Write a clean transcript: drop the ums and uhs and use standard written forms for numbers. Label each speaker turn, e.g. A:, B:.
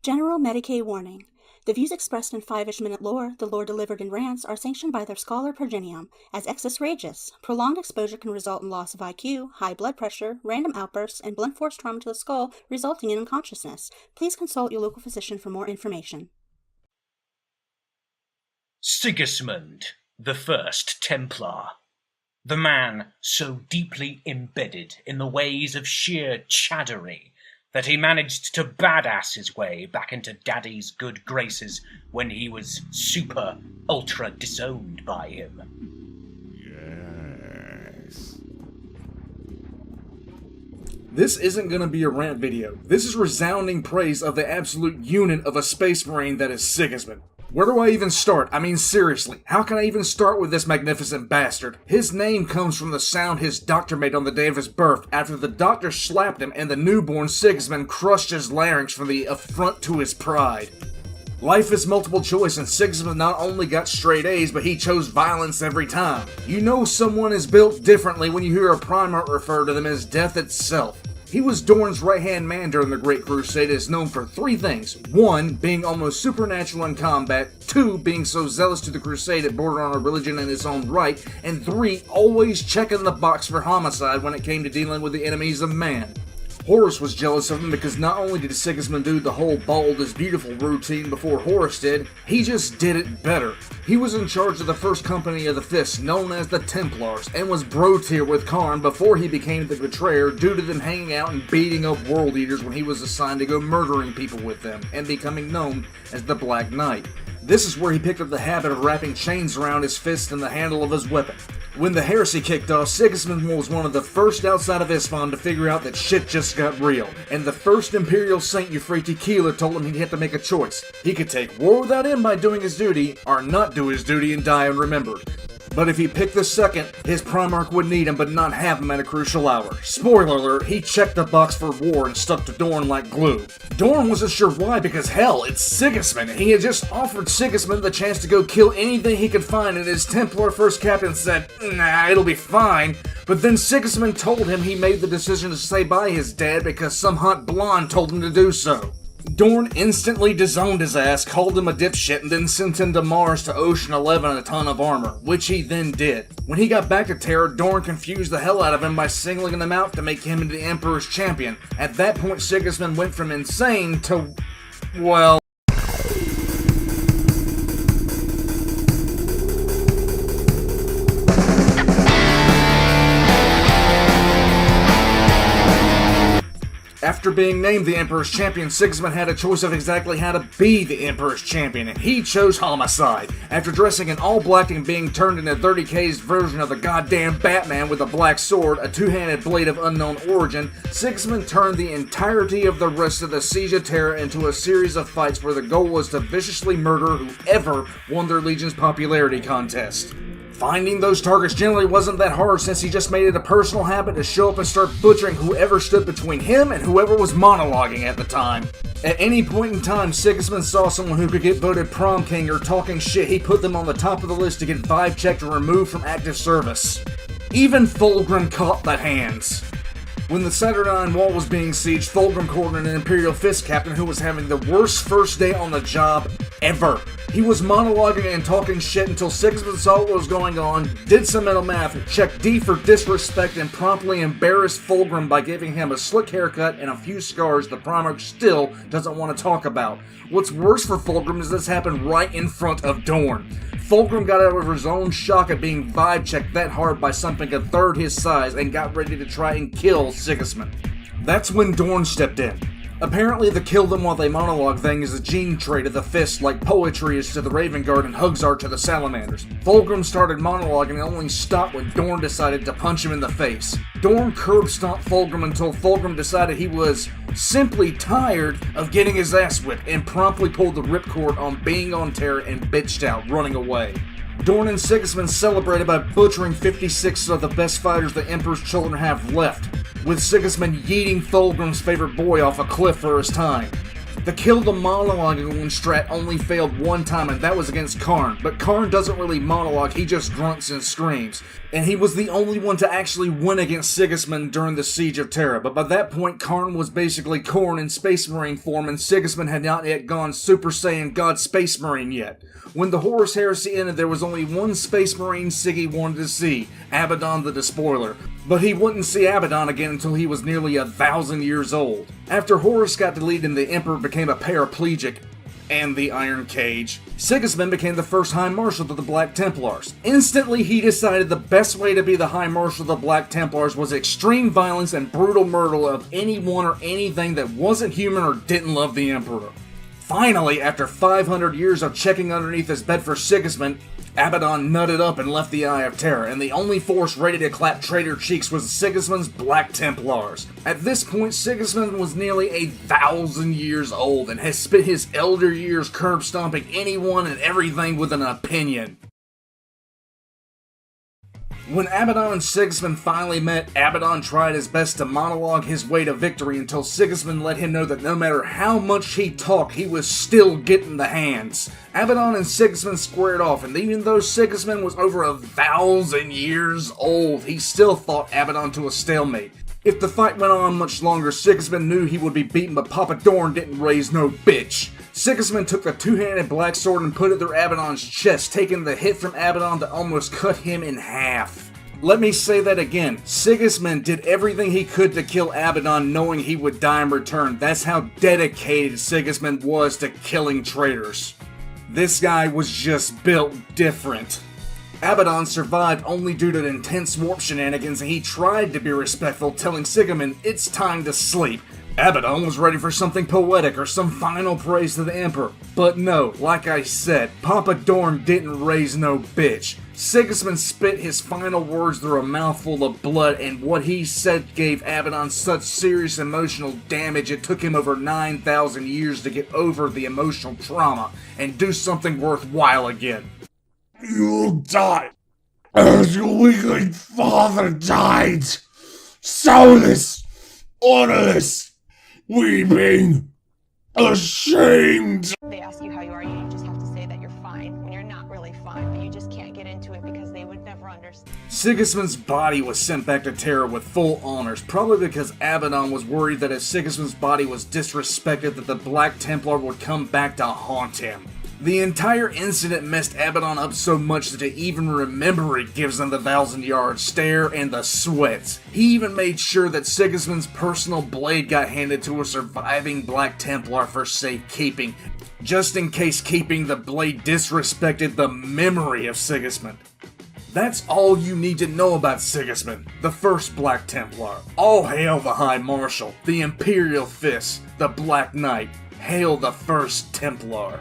A: General Medicaid warning. The views expressed in 5-ish minute lore, the lore delivered in rants, are sanctioned by their scholar progenium as excess rageous. Prolonged exposure can result in loss of IQ, high blood pressure, random outbursts, and blunt force trauma to the skull, resulting in unconsciousness. Please consult your local physician for more information.
B: Sigismund, the First Templar. The man so deeply embedded in the ways of sheer chaddery that he managed to badass his way back into Daddy's good graces when he was super ultra disowned by him.
C: Yes.
D: This isn't gonna be a rant video. This is resounding praise of the absolute unit of a space marine that is Sigismund. Where do I even start? I mean, seriously, how can I even start with this magnificent bastard? His name comes from the sound his doctor made on the day of his birth, after the doctor slapped him and the newborn Sigismund crushed his larynx from the affront to his pride. Life is multiple choice, and Sigismund not only got straight A's, but he chose violence every time. You know someone is built differently when you hear a Primarch refer to them as death itself. He was Dorn's right-hand man during the Great Crusade and is known for 3 things. 1, being almost supernatural in combat. 2, being so zealous to the crusade it bordered on a religion in its own right. And 3, always checking the box for homicide when it came to dealing with the enemies of man. Horus was jealous of him because not only did Sigismund do the whole bald is beautiful routine before Horus did, he just did it better. He was in charge of the first company of the Fist, known as the Templars, and was bro tier with Karn before he became the Betrayer due to them hanging out and beating up world eaters when he was assigned to go murdering people with them, and becoming known as the Black Knight. This is where he picked up the habit of wrapping chains around his fist and the handle of his weapon. When the heresy kicked off, Sigismund was one of the first outside of Isfahan to figure out that shit just got real, and the first Imperial Saint Euphrates Keeler told him he'd have to make a choice. He could take war without him by doing his duty, or not do his duty and die unremembered. But if he picked the second, his Primarch would need him but not have him at a crucial hour. Spoiler alert, he checked the box for war and stuck to Dorn like glue. Dorn wasn't sure why because hell, it's Sigismund. He had just offered Sigismund the chance to go kill anything he could find, and his Templar first captain said, "Nah, it'll be fine." But then Sigismund told him he made the decision to stay by his dad because some hot blonde told him to do so. Dorn instantly disowned his ass, called him a dipshit, and then sent him to Mars to Ocean 11 in a ton of armor, which he then did. When he got back to Terra, Dorn confused the hell out of him by singling him out to make him into the Emperor's champion. At that point, Sigismund went from insane to, well... After being named the Emperor's Champion, Sigismund had a choice of exactly how to be the Emperor's Champion, and he chose homicide. After dressing in all black and being turned into 30K's version of the goddamn Batman with a black sword, a two-handed blade of unknown origin, Sigismund turned the entirety of the rest of the Siege of Terra into a series of fights where the goal was to viciously murder whoever won their Legion's popularity contest. Finding those targets generally wasn't that hard since he just made it a personal habit to show up and start butchering whoever stood between him and whoever was monologuing at the time. At any point in time, Sigismund saw someone who could get voted prom king or talking shit, he put them on the top of the list to get vibe checked or removed from active service. Even Fulgrim caught the hands. When the Saturnine Wall was being sieged, Fulgrim cornered an Imperial Fist captain who was having the worst first day on the job ever. He was monologuing and talking shit until Sigismund saw what was going on, did some mental math, checked D for disrespect, and promptly embarrassed Fulgrim by giving him a slick haircut and a few scars the Primarch still doesn't want to talk about. What's worse for Fulgrim is this happened right in front of Dorn. Fulgrim got out of his own shock at being vibe checked that hard by something a third his size and got ready to try and kill Sigismund. That's when Dorn stepped in. Apparently the kill them while they monologue thing is a gene trait of the Fist, like poetry is to the Raven Guard and hugs are to the Salamanders. Fulgrim started monologuing and only stopped when Dorn decided to punch him in the face. Dorn curb stomped Fulgrim until Fulgrim decided he was simply tired of getting his ass whipped and promptly pulled the ripcord on being on Terra and bitched out, running away. Dorn and Sigismund celebrated by butchering 56 of the best fighters the Emperor's children have left, with Sigismund yeeting Fulgrim's favorite boy off a cliff for his time. The kill the monologuing strat only failed one time, and that was against Karn, but Karn doesn't really monologue, he just grunts and screams. And he was the only one to actually win against Sigismund during the Siege of Terra, but by that point Karn was basically Korn in Space Marine form, and Sigismund had not yet gone Super Saiyan God Space Marine yet. When the Horus Heresy ended, there was only one Space Marine Siggy wanted to see, Abaddon the Despoiler. But he wouldn't see Abaddon again until he was nearly 1,000 years old. After Horus got deleted and the Emperor became a paraplegic, and the Iron Cage, Sigismund became the first High Marshal to the Black Templars. Instantly, he decided the best way to be the High Marshal of the Black Templars was extreme violence and brutal murder of anyone or anything that wasn't human or didn't love the Emperor. Finally, after 500 years of checking underneath his bed for Sigismund, Abaddon nutted up and left the Eye of Terror, and the only force ready to clap traitor cheeks was Sigismund's Black Templars. At this point, Sigismund was nearly 1,000 years old and has spent his elder years curb stomping anyone and everything with an opinion. When Abaddon and Sigismund finally met, Abaddon tried his best to monologue his way to victory until Sigismund let him know that no matter how much he talked, he was still getting the hands. Abaddon and Sigismund squared off, and even though Sigismund was over 1,000 years old, he still fought Abaddon to a stalemate. If the fight went on much longer, Sigismund knew he would be beaten, but Papa Dorn didn't raise no bitch. Sigismund took the two-handed black sword and put it through Abaddon's chest, taking the hit from Abaddon that almost cut him in half. Let me say that again. Sigismund did everything he could to kill Abaddon, knowing he would die in return. That's how dedicated Sigismund was to killing traitors. This guy was just built different. Abaddon survived only due to intense warp shenanigans, and he tried to be respectful, telling Sigismund it's time to sleep. Abaddon was ready for something poetic or some final praise to the Emperor. But no, like I said, Papa Dorn didn't raise no bitch. Sigismund spit his final words through a mouthful of blood, and what he said gave Abaddon such serious emotional damage it took him over 9,000 years to get over the emotional trauma and do something worthwhile again.
C: You'll die as your weakling father died. Soulless, honorless, weeping, ashamed.
E: They ask you how you are, you just have to say that you're fine when you're not really fine, but you just can't get into it because they would never understand.
D: Sigismund's body was sent back to Terra with full honors, probably because Abaddon was worried that if Sigismund's body was disrespected that the Black Templar would come back to haunt him. The entire incident messed Abaddon up so much that to even remember it gives him the 1,000-yard stare and the sweats. He even made sure that Sigismund's personal blade got handed to a surviving Black Templar for safekeeping, just in case keeping the blade disrespected the memory of Sigismund. That's all you need to know about Sigismund, the first Black Templar. All hail the High Marshal, the Imperial Fist, the Black Knight. Hail the first Templar.